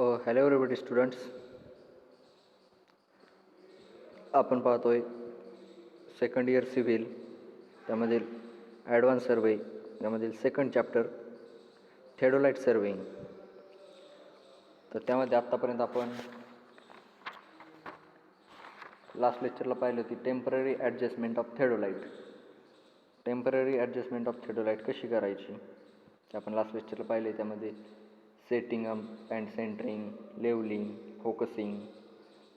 Hello everybody students. आपण पाहतोय second year civil त्यामधील ॲडव्हान्स सर्वे यामधील सेकंड चॅप्टर थेडोलाइट सर्वेइंग. तर त्यामध्ये आत्तापर्यंत आपण लास्ट लेक्चरला पाहिली होती temporary adjustment of theodolite. Temporary adjustment of theodolite कशी करायची ते आपण लास्ट लेक्चरला पाहिले. त्यामध्ये setting and centering, levelling, focusing,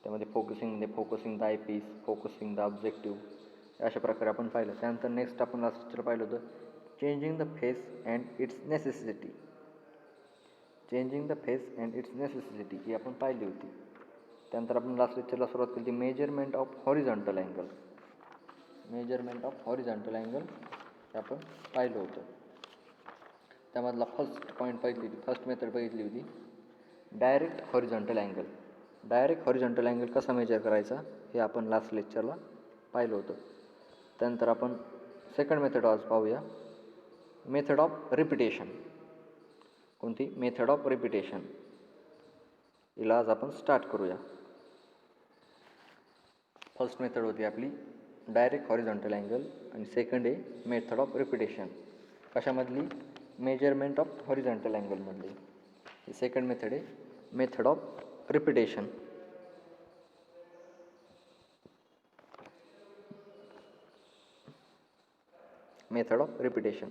त्यामध्ये focusing the eyepiece, focusing the objective अशा प्रकारे आपण पाहिलं. त्यानंतर नेक्स्ट आपण लास्ट लेक्चरला पाहिलं होतं changing the face and its necessity. Changing the face and its necessity ही आपण पाहिली होती. त्यानंतर आपण लास्ट लेक्चरला सुरुवात केली होती measurement of horizontal angle. Measurement of horizontal angle हे आपण पाहिलं होतं. त्यामधला फर्स्ट पॉईंट पाहिली होती, फर्स्ट मेथड बघितली होती direct horizontal angle. Direct horizontal angle कसा मेजर करायचा हे आपण लास्ट लेक्चरला पाहिलं होतं. त्यानंतर आपण सेकंड मेथड आज पाहूया, मेथड ऑफ रिपिटेशन. कोणती? Method of repetition. हिला आज आपण स्टार्ट करूया. फर्स्ट मेथड होती आपली डायरेक्ट हॉरिझॉन्टल अँगल आणि सेकंड आहे मेथड ऑफ रिपिटेशन. कशामधली? मेजरमेंट ऑफ हॉरिझॉन्टल अँगलमधली. ही सेकंड मेथड आहे method of repetition. Method of repetition.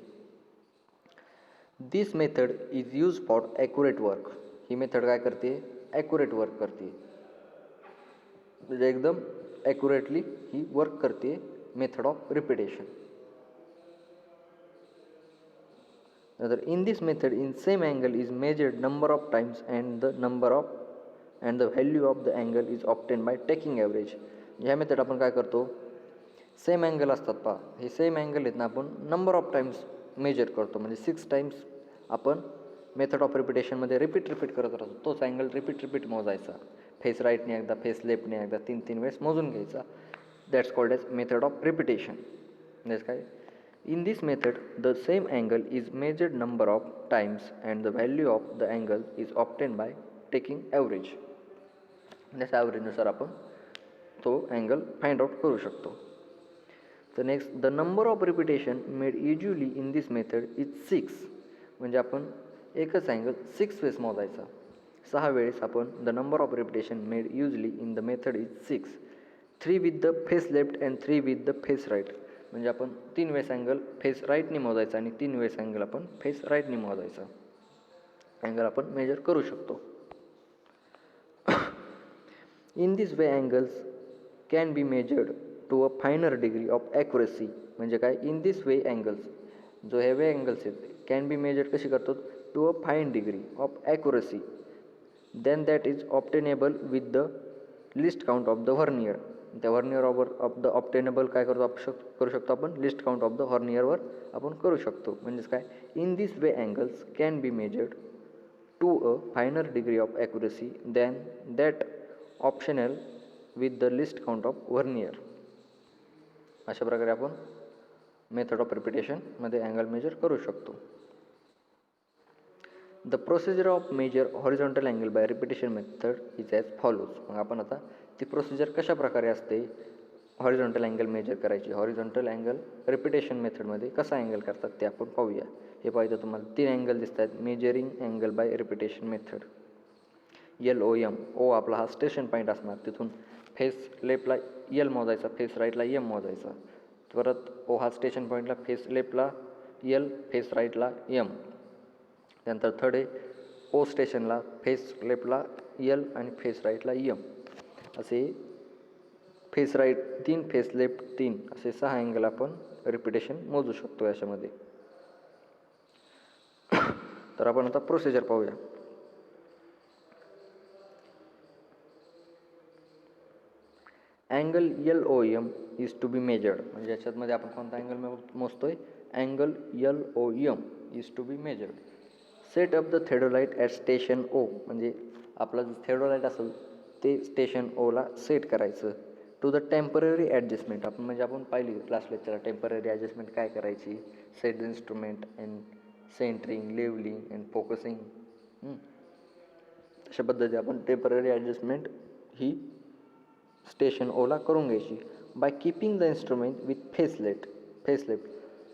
This method is use for accurate work. ही मेथड काय करते? ॲक्युरेट वर्क करते. म्हणजे एकदम ॲक्युरेटली ही वर्क करते मेथड ऑफ रिपिटेशन. नंतर in this method in same angle is measured number of times and the value of the angle is obtain by taking average. ह्या मेथड आपण काय करतो? सेम अँगल असतात पहा, हे सेम अँगल आहेत ना, आपण नंबर ऑफ टाइम्स मेजर करतो. म्हणजे 6 टाइम्स आपण मेथड ऑफ रिपिटेशनमध्ये रिपीट करत राहतो. तोच अँगल रिपीट मोजायचा. फेस राईटने एकदा, फेस लेफ्टने एकदा, 3 वेळेस मोजून घ्यायचा. That's called as method of repetition. म्हणजे काय? In this method the same angle is measured number of times and the value of the angle is obtain by taking average. जसं ॲव्हरेजनुसार आपण तो अँगल फाइंड आउट करू शकतो. तर next the number of repetition made usually in this method is 6. म्हणजे आपण एकच अँगल 6 वेळेस मोजायचा. 6 वेळेस आपण the number of repetition made usually in the method is 6. 3 with the face left and 3 with the face right. म्हणजे आपण 3 वेळेस अँगल फेस राईटने मोजायचा आणि 3 वेळेस अँगल आपण फेस राईटने मोजायचा. अँगल आपण मेजर करू शकतो. In this way angles can be measured to a finer degree of accuracy. म्हणजे काय? इन दिस वे अँगल्स, जो हे वे अँगल्स आहेत कॅन बी मेजर्ड कशी करतो? To a fine degree of accuracy then that is obtainable with the least count of the vernier. त्या व्हर्नियरवर of the obtainable काय करू शकतो आपण? लिस्ट काउंट ऑफ द व्हर्नियरवर आपण करू शकतो. म्हणजेच काय? In this way angles can be measured to a finer degree of accuracy than that optional with the least count of vernier. अशा प्रकारे आपण मेथड ऑफ रिपिटेशनमध्ये अँगल मेजर करू शकतो. The procedure of measure horizontal angle by repetition method is as follows. मग आपण आता ती प्रोसिजर कशा प्रकारे असते हॉरिझॉन्टल अँगल मेजर करायची. हॉरिझॉन्टल अँगल रिपिटेशन मेथडमध्ये कसा अँगल करतात ते आपण पाहूया. हे पाहिजे तुम्हाला 3 अँगल दिसत आहेत measuring angle by repetition method. LOM. O आपला हा स्टेशन पॉईंट असणार. तिथून फेस लेफ्टला L मोजायचा, फेस राईटला M मोजायचा. परत ओ हा स्टेशन पॉईंटला फेस लेफ्टला L, फेस राईटला M. त्यानंतर थर्ड आहे ओ स्टेशनला फेस लेफ्टला L आणि फेस राईटला M. असे फेस राईट 3, फेस लेफ्ट 3 असे 6 अँगल आपण रिपिटेशन मोजू शकतो याच्यामध्ये. तर आपण आता प्रोसिजर पाहूया. Angle LOM is to be measured. म्हणजे याच्यामध्ये आपण कोणता अँगल मोजतोय? Angle LOM is to be measured. Set up the theodolite at station O. म्हणजे आपला जो थेडोलाइट असेल ते स्टेशन ओला सेट करायचं. To the temporary adjustment. आपण पाहिली क्लास लेक्चरला टेम्पररी ॲडजस्टमेंट काय करायची. Set the instrument and centering, levelling and focusing. अशा पद्धतीने आपण टेम्पररी ॲडजस्टमेंट ही स्टेशन ओला करून घ्यायची. Bye keeping the instrument with face left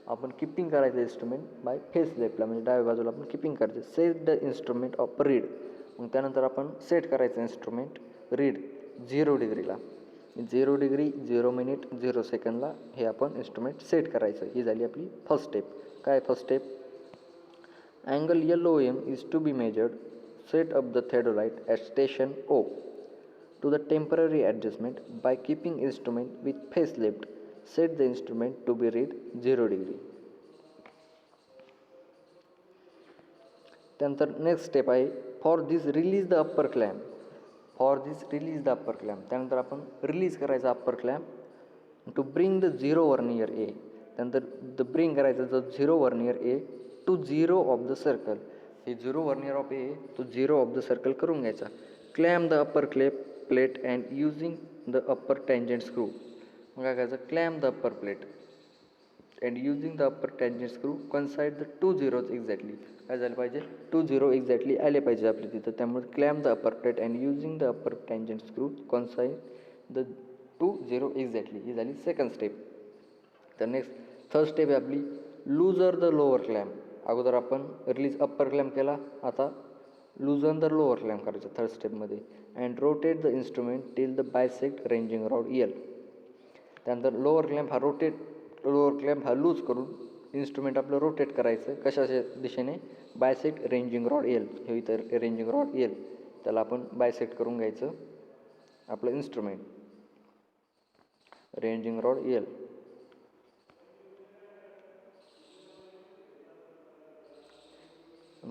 आपण किपिंग करायचं इन्स्ट्रुमेंट बाय फेस लेफ्टला, म्हणजे डाव्या बाजूला आपण किपिंग करायचं. Set the instrument of read, मग त्यानंतर आपण सेट करायचं इन्स्ट्रुमेंट रीड 0 डिग्रीला. 0 डिग्री 0 मिनिट 0 सेकंडला हे आपण इन्स्ट्रुमेंट सेट करायचं. ही झाली आपली फर्स्ट स्टेप. काय first step? Angle LOM is to be measured. Set up the theodolite at station O to the temporary adjustment by keeping instrument with face left. Set the instrument to be read 0 degree. त्यानंतर next step आहे for this release the upper clamp. त्यानंतर आपण release करायचा upper clamp to bring the 0 vernier A. त्यानंतर bring करायचं जो 0 vernier A to 0 of the circle. हे 0 vernier of ए तो 0 ऑफ द सर्कल करून घ्यायचा. Clamp the upper plate and using the upper tangent screw. मग काय करायचं? Clamp the upper plate and using the upper tangent screw coincide the 2 zeros exactly. काय झालं पाहिजे? 2 0 एक्झॅक्टली आले पाहिजे आपले तिथं. त्यामुळे clamp the upper plate and using the upper tangent screw coincide the 2 0 exactly. ही झाली सेकंड स्टेप. तर नेक्स्ट थर्ड स्टेप आहे आपली लूजर द लोअर क्लॅम्प. अगोदर आपण रिलीज अप्पर क्लॅम्प केला, आता लूजन द लोअर क्लॅम्प करायचं थर्ड स्टेपमध्ये. And rotate the instrument till the bisect ranging rod L. त्यानंतर लोअर क्लॅम्प हा लूज करून इन्स्ट्रुमेंट आपलं रोटेट करायचं. कशाच्या दिशेने? Bisect ranging rod L. हे इथं रेंजिंग रॉड एल, त्याला आपण बायसेक्ट करून घ्यायचं आपलं इन्स्ट्रुमेंट रेंजिंग रॉड एल.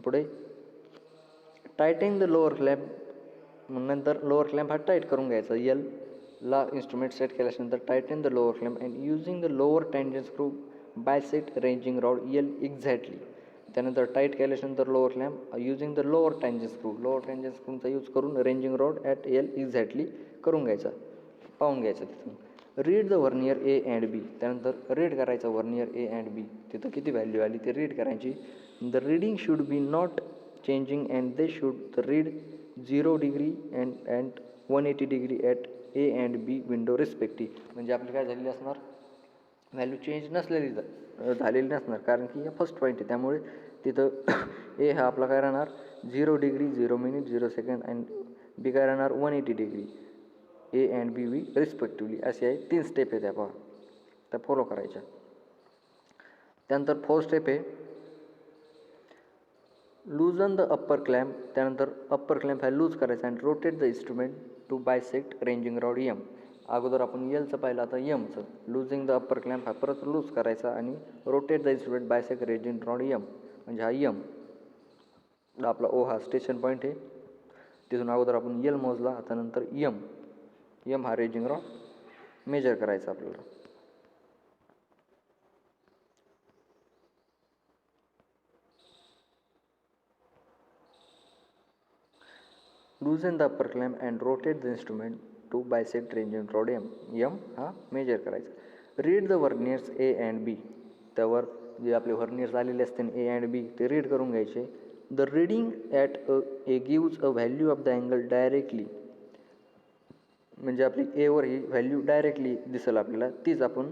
पुढे टायटिंग द लोअर क्लॅम्प. मग नंतर लोअर क्लॅम्प हा टाईट करून घ्यायचा. एलला इन्स्ट्रुमेंट सेट केल्यानंतर tightening the lower clamp and using the lower tangent screw bisect ranging rod L exactly. त्यानंतर टाईट केल्यानंतर lower clamp using the lower tangent स्क्रूचा यूज करून ranging rod at L exactly करून घ्यायचा, पाहून घ्यायचा तिथून. Read the vernier A and B. त्यानंतर रीड करायचा वर्नियर ए अँड बी. तिथं किती व्हॅल्यू आली ते रीड करायची. The reading should be not changing and they should read 0 degree and 180 degree at A and B window respective. म्हणजे आपली काय झालेली असणार? व्हॅल्यू चेंज झालेली नसणार, कारण की हे फर्स्ट पॉईंट आहे. त्यामुळे तिथं ए हा आपला काय राहणार? 0 degree 0 minute 0 second and B काय राहणार? 180 डिग्री ए अँड बी वी रिस्पेक्टिव्हली. अशी आहे 3 स्टेप आहे त्या फॉलो करायच्या. त्यानंतर फोर्थ स्टेप आहे लूजन द अप्पर क्लॅम्प. त्यानंतर अप्पर क्लॅम्प हा लूज करायचा and rotate the instrument to bisect ranging rod M. अगोदर आपण एलचं पाहिलं, आता एमचं. लूजिंग द अप्पर क्लॅम्प हा परत लूज करायचा आणि rotate the instrument bisect ranging rod M. म्हणजे हा एम आपला ओ हा स्टेशन पॉईंट आहे. तिथून अगोदर आपण एल मोजला, आता नंतर एम हा रेंजिंग रॉड मेजर करायचा आपल्याला. Loosen the upper clamp and rotate the instrument to bisect ranging rod M. हा मेजर करायचा. Read the verniers A and B. त्यावर जे आपले वर्नियर्स आलेले असते ए अँड बी ते रीड करून घ्यायचे. The reading at a gives a value of the angle directly. म्हणजे आपली एवर ही व्हॅल्यू डायरेक्टली दिसेल आपल्याला, तीच आपण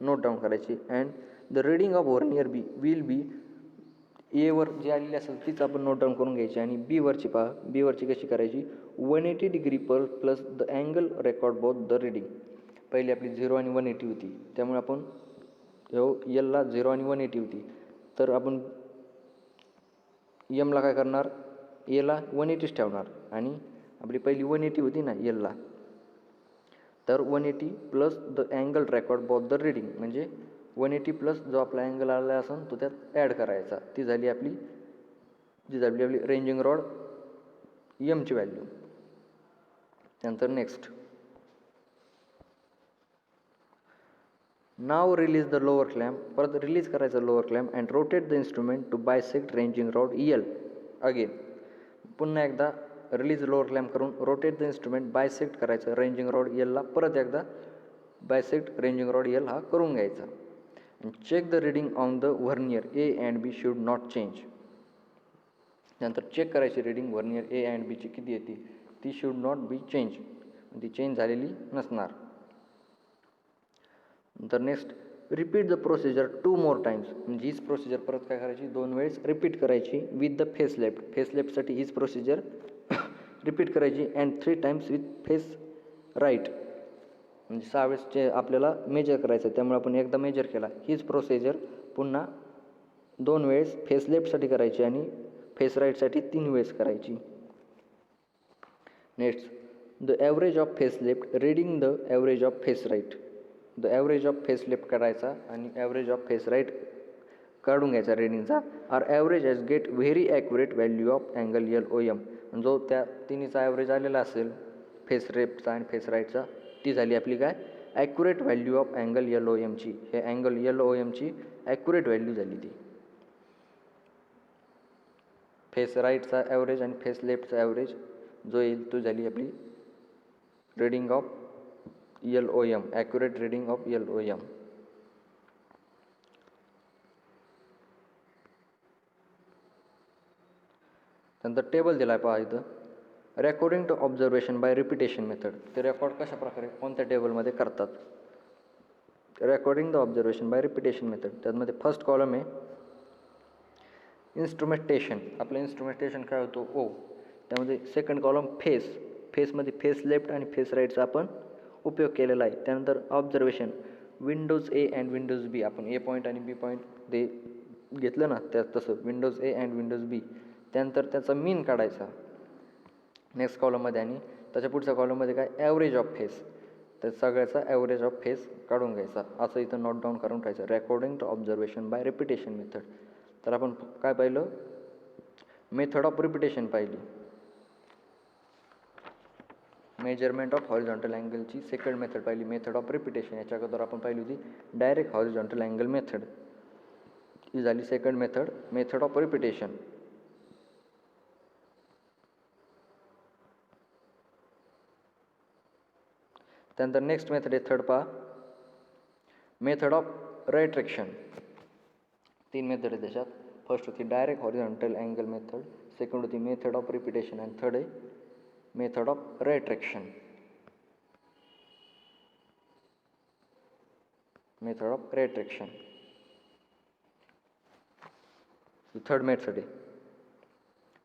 नोट डाऊन करायची. And the reading of vernier B will be. Ever जी आलेली असेल तीच आपण नोट डाऊन करून घ्यायची. आणि बीवरची कशी करायची? 180 degree plus the angle record both the reading. पहिली आपली 0 आणि 180 होती, त्यामुळे आपण एलला 0 आणि 180 होती, तर आपण एमला काय करणार? एला 180 ठेवणार. आणि आपली पहिली 180 होती ना एलला, तर 180 plus the angle record both the reading. म्हणजे 180 प्लस जो आपला अँगल आला असेल तो त्यात ॲड करायचा. ती झाली आपली रेंजिंग रॉड एमची व्हॅल्यू. त्यानंतर next now release the lower clamp. परत रिलीज करायचं lower clamp and rotate the instrument to bisect ranging rod L again. पुन्हा एकदा रिलीज लोअर क्लॅम्प करून रोटेट द इन्स्ट्रुमेंट बायसेक्ट करायचं रेंजिंग रॉड एलला. परत एकदा बायसेक्ट रेंजिंग रॉड एल हा करून घ्यायचा. And check the reading on the vernier A and B should not change. त्यानंतर चेक करायची रिडिंग व्हर्नियर ए अँड बीची किती येते, ती शुड नॉट बी चेंज, ती चेंज झालेली नसणार. नंतर next repeat the procedure 2 more times, म्हणजे हीच प्रोसिजर परत काय करायची 2 वेळेस रिपीट करायची with the face left. Face लेफ्टसाठी हीच प्रोसिजर रिपीट करायची and 3 times with face right, म्हणजे 6 वेळेसचे आपल्याला मेजर करायचं, त्यामुळे आपण एकदा मेजर केला. हीच प्रोसिजर पुन्हा 2 वेळेस फेस लेफ्टसाठी करायची आणि फेस राईटसाठी 3 वेळेस करायची. Next the average of face left reading the average of face right. The average of face left काढायचा आणि ॲव्हरेज ऑफ फेस राईट काढून घ्यायचा रिडिंगचा. Are average as get very accurate value of angle LOM. जो त्या तिन्हीचा average आलेला असेल face लेफ्टचा आणि फेस राईटचा, ती झाली आपली काय ॲक्युरेट व्हॅल्यू ऑफ अँगल LOMची. हे अँगल LOMची ॲक्युरेट व्हॅल्यू झाली ती. फेस राईटचा ॲव्हरेज आणि फेस लेफ्टचा ॲव्हरेज जो येईल तो झाली आपली reading of LOM, accurate reading of LOM. नंतर टेबल दिला आहे पहा इथं, recording to observation by repetition method. ते रेकॉर्ड कशा प्रकारे कोणत्या टेबलमध्ये करतात. Recording the observation by repetition method, त्यामध्ये फर्स्ट कॉलम आहे इन्स्ट्रुमेंटेशन. आपलं इन्स्ट्रुमेंटेशन काय होतो ओ. त्यामध्ये सेकंड कॉलम फेस, फेसमध्ये फेस लेफ्ट आणि फेस राईटचा आपण उपयोग केलेला आहे. त्यानंतर observation windows A and windows B, आपण ए पॉईंट आणि बी पॉईंट ते घेतलं ना त्या तसं विंडोज ए अँड विंडोज बी. त्यानंतर त्याचा मीन काढायचा नेक्स्ट कॉलममध्ये आणि त्याच्या पुढच्या कॉलममध्ये काय ॲव्हरेज ऑफ फेस, तर सगळ्याचा ॲव्हरेज ऑफ फेस काढून घ्यायचा. असं इथं नोट डाऊन करून ठेवायचं. Recording to observation by repetition method. तर आपण काय पाहिलं, मेथड ऑफ रिपिटेशन पाहिली, मेजरमेंट ऑफ हॉरिझॉन्टल अँगलची सेकंड मेथड पाहिली, मेथड ऑफ रिपिटेशन. याच्या अगोदर आपण पाहिली होती डायरेक्ट हॉरिझॉन्टल अँगल मेथड, ही झाली second method, method of repetition. त्यानंतर नेक्स्ट मेथड आहे थर्ड पहा, मेथड ऑफ रेट्रॅक्शन. 3 मेथड आहे त्याच्यात. फर्स्ट होती direct horizontal angle method, second होती मेथड ऑफ रिपिटेशन आणि थर्ड आहे method of retraction. Method of retraction ही थर्ड मेथड आहे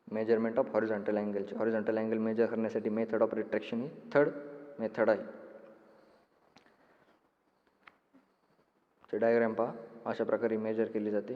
मेजरमेंट ऑफ हॉरिझॉन्टल अँगलची. हॉरिझॉन्टल अँगल मेजर करण्यासाठी मेथड ऑफ रिट्रॅक्शन ही थर्ड मेथड आहे. ते डायग्राम पहा, अशा प्रकारे मेजर केली जाते.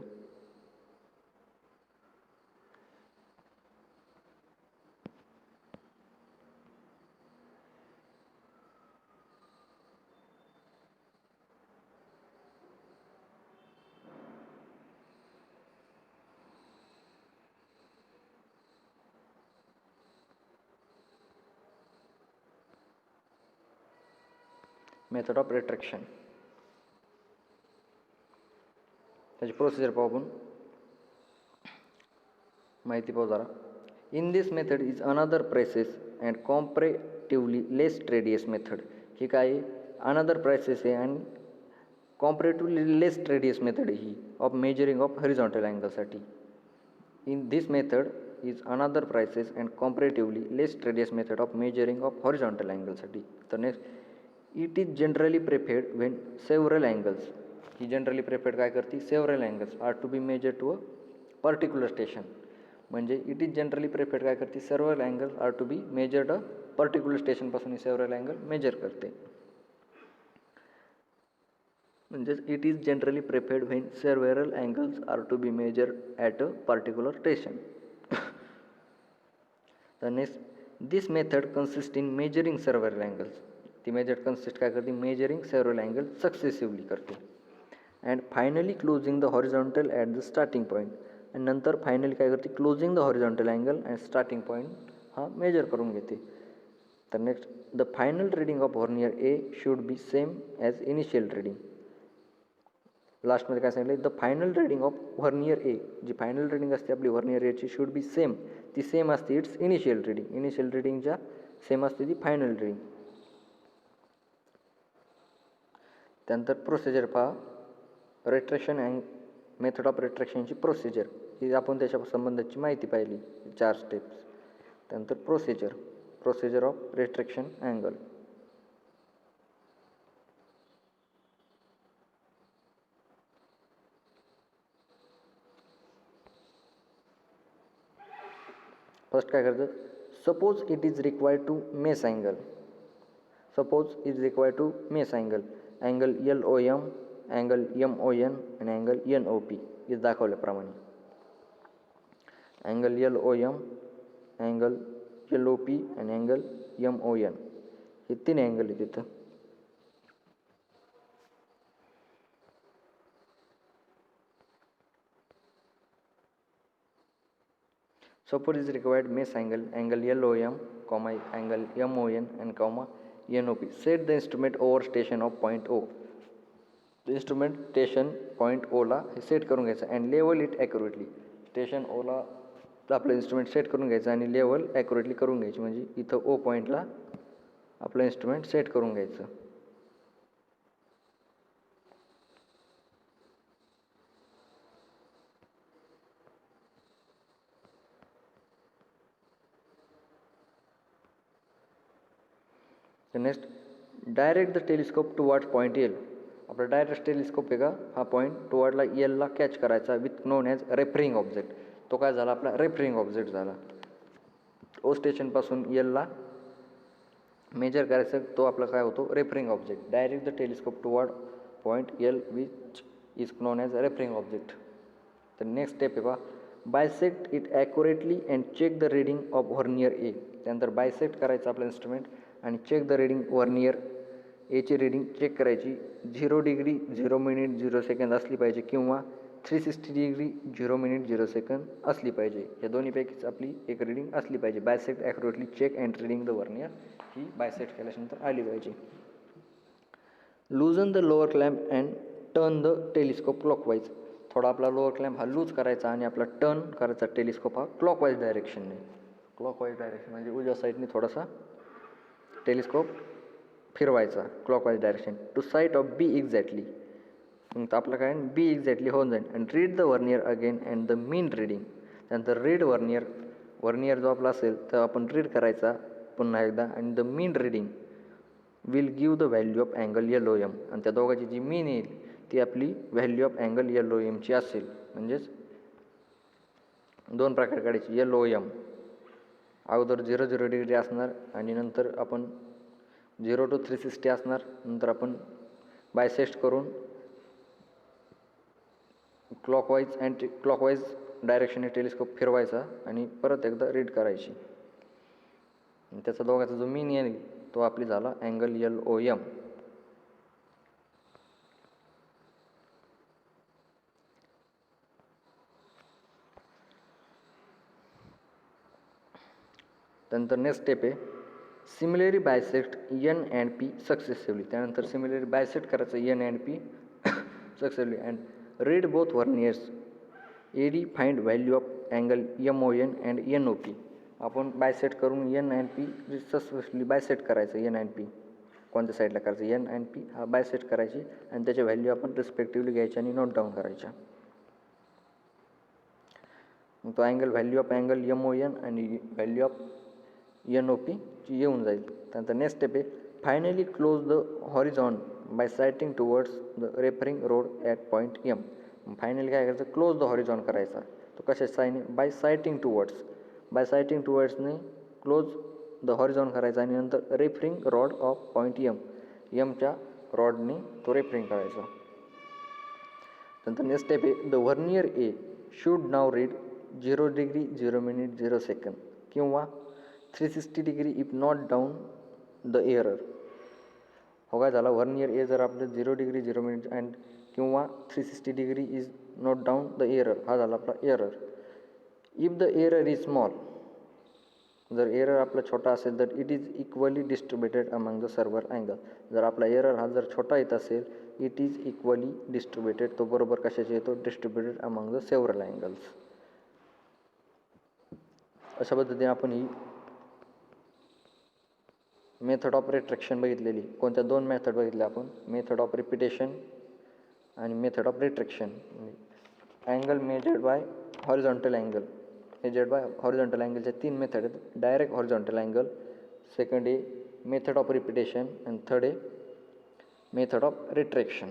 मेथड ऑफ रिट्रॅक्शन त्याची प्रोसिजर पाहू आपण, माहिती पाहू जरा. In this method is another precise and comparatively less tedious method. ही काय अनदर प्रेसेस आहे आणि कॉम्परेटिव्हली लेस ट्रेडियस मेथड ही ऑफ मेजरिंग ऑफ हॉरिझॉन्टल अँगलसाठी. In this method is another precise and comparatively less tedious method of measuring of horizontal अँगलसाठी. तर next it is generally preferred when several angles. ही generally preferred काय करते, several angles are to be measure to a particular station. म्हणजे it is generally preferred काय करते, several angles are to be measured a particular स्टेशनपासून ही several angle measure करते. म्हणजेच it is generally preferred when several angles are to be measured at a particular station. तर next this method consist in measuring several angles. ती method consist काय करते, measuring several angle successively करते. And finally closing the horizontal at the starting point. आणि नंतर finally काय करते, closing the horizontal angle and starting point हा measure करून घेते. तर next the final reading of vernier A should be same as initial reading. लास्टमध्ये काय सांगितलं, the final reading of vernier A, जी फायनल रिडिंग असते आपली व्हर्नियर एची शुड बी सेम, ती सेम असते इट्स इनिशियल रिडिंग. इनिशियल रिडिंगच्या सेम असते ती फायनल रिडिंग. त्यानंतर प्रोसिजर पहा, रेट्रॅक्शन अँड मेथड ऑफ रेट्रॅक्शनची प्रोसिजर. ही आपण त्याच्या संबंधाची माहिती पाहिली 4 स्टेप्स. त्यानंतर procedure of retraction angle. First काय करायचं, suppose it is required to measure angle. Suppose is required to measure angle. Angle LOM, angle MON आणि अँगल NOP हे दाखवल्याप्रमाणे. अँगल LOM, अँगल LOP आणि अँगल MON हे 3 angle आहेत तिथं. Suppose is required mesh angle LOM, angle MON and NOP. Set the instrument over station of point O. The instrument station point O ला set करून घ्यायचं and level it accurately. Station O ला आपलं instrument set करून घ्यायचं आणि level accurately करून घ्यायची, म्हणजे इथं O पॉईंटला आपलं इन्स्ट्रुमेंट सेट करून घ्यायचं. Next, direct the telescope towards point L. आपला डायरेक्ट टेलिस्कोप आहे का, हा पॉईंट टुवर्डला Lला कॅच करायचा with non as referring object. तो काय झाला, आपला रेफरिंग ऑब्जेक्ट झाला. ओ स्टेशनपासून Lला मेजर करायचं, तो आपला काय होतो, referring object. Direct the telescope toward point L which is known as referring object. तर नेक्स्ट स्टेप आहे बा, bisect it accurately and check the reading of vernier A. त्यानंतर बायसेक्ट करायचं आपलं इन्स्ट्रुमेंट आणि चेक द रीडिंग व्हर्नियर एची reading check करायची. 0 degree 0 minute 0 second असली पाहिजे किंवा 360 डिग्री 0 मिनिट 0 सेकंद असली पाहिजे. या दोन्हीपैकीच आपली एक रीडिंग असली पाहिजे. Bisect accurately check and reading the vernier ही बायसेक्ट केल्यानंतर आली पाहिजे. Loosen the lower clamp and turn the telescope clockwise. थोडा आपला लोअर क्लॅम्प हा लूज करायचा आणि आपला टर्न करायचा टेलिस्कोप हा क्लॉकवाईज डायरेक्शनने. क्लॉकवाईज डायरेक्शन म्हणजे उजव्या साईडने थोडासा टेलिस्कोप फिरवायचा clockwise direction to sight of B exactly. मग आपलं काय बी एक्झॅक्टली होऊन जाईल. And read the vernier again and the mean reading. त्यानंतर रीड व्हर्नियर जो आपला असेल तर आपण रीड करायचा पुन्हा एकदा, आणि the mean reading will give the value of angle LOM. आणि त्या दोघांची जी मीन येईल ती आपली व्हॅल्यू ऑफ अँगल LOMची असेल. म्हणजेच 2 प्रकार काढायची. LOM अगोदर 0 डिग्री असणार आणि नंतर आपण 0 to 360 असणार. नंतर आपण बायसेक्ट करून क्लॉकवाईज डायरेक्शनने टेलिस्कोप फिरवायचा आणि परत एकदा रीड करायची. त्याचा दोघांचा जो मीन येईल तो आपली झाला अँगल LOM. त्यानंतर नेक्स्ट स्टेप आहे similarly bisect N and P successively. त्यानंतर सिमिलरी बायसेक्ट करायचं N and P successively and read both verniers. AD find value of angle MON and NOP. आपण बायसेक्ट करून N and P successfully bisect करायचं. N and P कोणत्या साईडला करायचं, N and P हा bisect करायची आणि त्याच्या व्हॅल्यू आपण रिस्पेक्टिव्हली घ्यायच्या आणि नोट डाऊन करायच्या. मग तो angle value of angle MON आणि व्हॅल्यू ऑफ NOP ची येऊन जाईल. त्यानंतर नेक्स्ट स्टेप आहे finally close the horizon by sighting towards the referring road at point M. Finally काय करायचं, क्लोज द हॉरिझॉन करायचा. तो कशा साईने, बाय सायटिंग टुवर्ड्सने क्लोज द हॉरिझॉन करायचा आणि नंतर रेफरिंग रॉड ऑफ पॉईंट Mच्या रॉडने तो रेफरिंग करायचा. नंतर नेक्स्ट स्टेप आहे the vernier A should now read 0 degree 0 minute 0 second किंवा 360 degree if not down the error. हो काय झाला, व्हर्नियर ए जर आपलं 0 डिग्री 0 मिनिट अँड किंवा 360 degree is not down the error, हा झाला आपला error. If the error is small, जर एरर आपला छोटा असेल तर it is equally distributed among the server angle. जर आपला एरर हा जर छोटा येत असेल इट इज इक्वली डिस्ट्रीब्युटेड, तो बरोबर कशाचे येतो, distributed among the several angles. अशा पद्धतीने आपण ही मेथड ऑफ रिट्रॅक्शन बघितलेली. कोणत्या 2 मेथड बघितल्या आपण, मेथड ऑफ रिपिटेशन आणि method of retraction. Angle measured by horizontal angle measured by horizontal अँगलच्या 3 मेथड आहेत. डायरेक्ट हॉरिझॉन्टल अँगल, सेकंड आहे मेथड ऑफ रिपिटेशन आणि थर्ड आहे मेथड ऑफ रिट्रॅक्शन.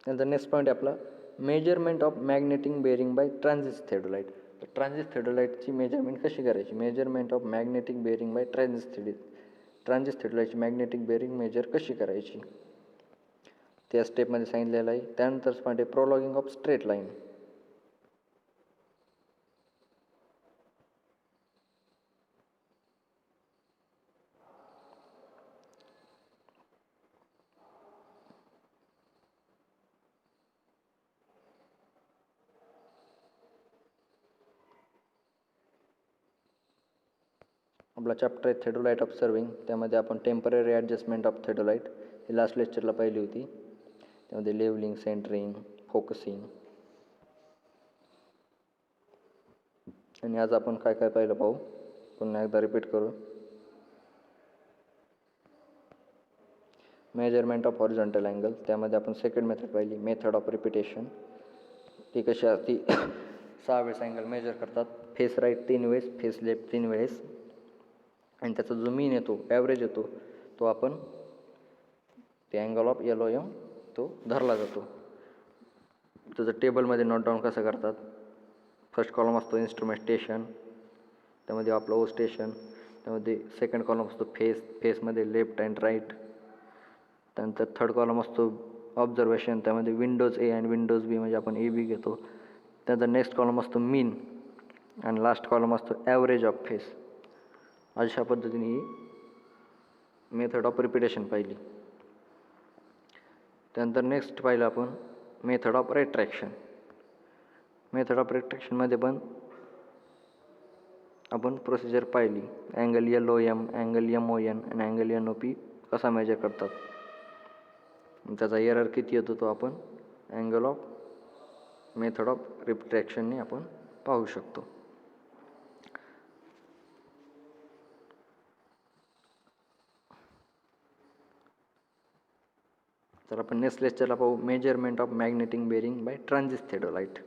त्यानंतर नेक्स्ट पॉईंट आहे आपला measurement of magnetic bearing by transit theodolite. तर transit थेडोलाइटची मेजरमेंट कशी करायची? Measurement of magnetic bearing by transit थेडोलाइटची मॅग्नेटिक बेरिंग मेजर कशी करायची त्या स्टेपमध्ये सांगितलेलं आहे. त्यानंतर पॉईंट आहे प्रोलॉगिंग ऑफ स्ट्रेट लाईन. आपला चॅप्टर आहे थेडोलाइट ऑब्झर्विंग. त्यामध्ये आपण टेम्पररी ॲडजस्टमेंट ऑफ थेडोलाइट ही लास्ट लेक्चरला पाहिली होती. त्यामध्ये लेवलिंग, सेंटरिंग, फोकसिंग आणि आज आपण काय काय पाहिलं पाहू. पुन्हा एकदा रिपीट करू. मेजरमेंट ऑफ हॉरिझॉन्टल अँगल, त्यामध्ये आपण सेकंड मेथड पाहिली मेथड ऑफ रिपिटेशन. ती कशी ती 6 वेळेस अँगल मेजर करतात. फेस राईट 3 वेळेस, फेस लेफ्ट 3 वेळेस आणि त्याचा जो मीन येतो, ॲव्हरेज येतो, तो आपण ते अँगल ऑफ LOM तो धरला जातो. त्याचं टेबलमध्ये नोट डाऊन कसं करतात. फर्स्ट कॉलम असतो इन्स्ट्रुमेंटेशन, त्यामध्ये आपलं ओ स्टेशन. त्यामध्ये सेकंड कॉलम असतो फेसमध्ये लेफ्ट अँड राईट. त्यानंतर थर्ड कॉलम असतो ऑब्झर्वेशन, त्यामध्ये विंडोज A आणि विंडोज B म्हणजे आपण AB घेतो. त्यानंतर नेक्स्ट कॉलम असतो मीन आणि लास्ट कॉलम असतो ॲव्हरेज ऑफ फेस. अशा पद्धतीने ही मेथड ऑफ रिपिटेशन पाहिली. त्यानंतर नेक्स्ट पाहिलं आपण method of retraction. Method of रिट्रॅक्शनमध्ये पण आपण प्रोसिजर पाहिली. अँगल LOM, अँगल MON आणि अँगल NOP कसा मेजर करतात. त्याचा एरर किती येतो तो आपण अँगल ऑफ मेथड ऑफ रिट्रॅक्शनने आपण पाहू शकतो. तर आपण नेक्स्ट लेक्चरला पाहू measurement of magnetic bearing by transit theodolite.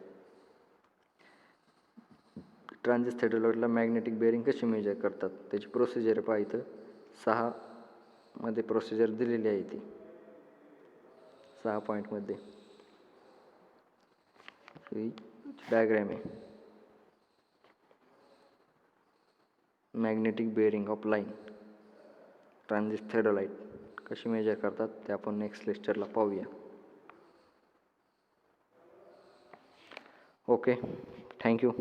Transit थेडोलाइटला मॅग्नेटिक बेरिंग कशी मेजर करतात त्याची प्रोसिजर पाहिजे. 6 मध्ये प्रोसिजर दिलेली आहे ती 6 पॉईंटमध्ये. ही डायग्रॅम आहे. Magnetic bearing of line transit theodolite कशी मेजर करतात ते आपण नेक्स्ट लेक्चरला पाहूया. Okay, thank you.